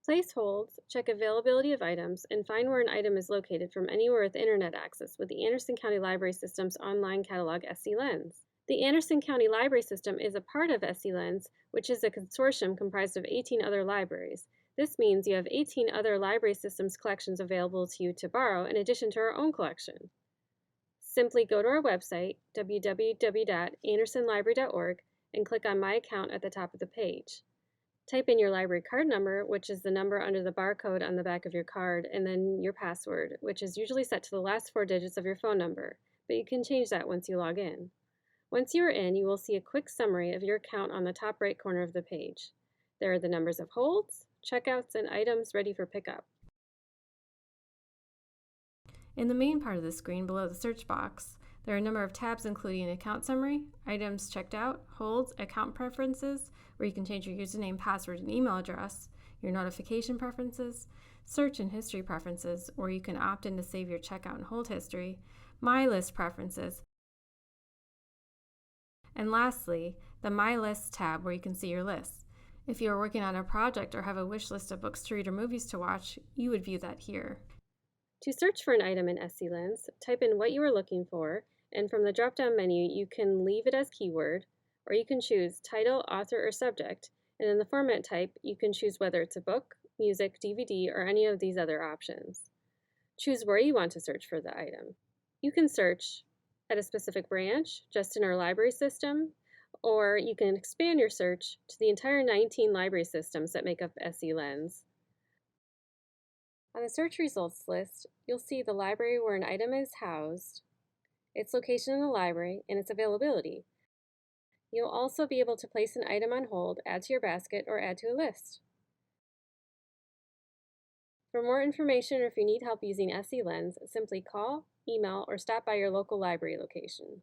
Place holds, check availability of items, and find where an item is located from anywhere with internet access with the Anderson County Library System's online catalog SCLends. The Anderson County Library System is a part of SCLends, which is a consortium comprised of 18 other libraries. This means you have 18 other library systems collections available to you to borrow in addition to our own collection. Simply go to our website, www.andersonlibrary.org, and click on My Account at the top of the page. Type in your library card number, which is the number under the barcode on the back of your card, and then your password, which is usually set to the last 4 digits of your phone number, but you can change that once you log in. Once you are in, you will see a quick summary of your account on the top right corner of the page. There are the numbers of holds, checkouts, and items ready for pickup. In the main part of the screen below the search box, there are a number of tabs including an account summary, items checked out, holds, account preferences, where you can change your username, password, and email address, your notification preferences, search and history preferences, where you can opt in to save your checkout and hold history, my list preferences, and lastly, the My List tab where you can see your lists. If you are working on a project or have a wish list of books to read or movies to watch, you would view that here. To search for an item in SCLends, type in what you are looking for, and from the drop-down menu you can leave it as keyword, or you can choose title, author, or subject, and in the format type you can choose whether it's a book, music, DVD, or any of these other options. Choose where you want to search for the item. You can search at a specific branch, just in our library system, or you can expand your search to the entire 19 library systems that make up SCLends. On the search results list, you'll see the library where an item is housed, its location in the library, and its availability. You'll also be able to place an item on hold, add to your basket, or add to a list. For more information or if you need help using SCLends, simply call, email, or stop by your local library location.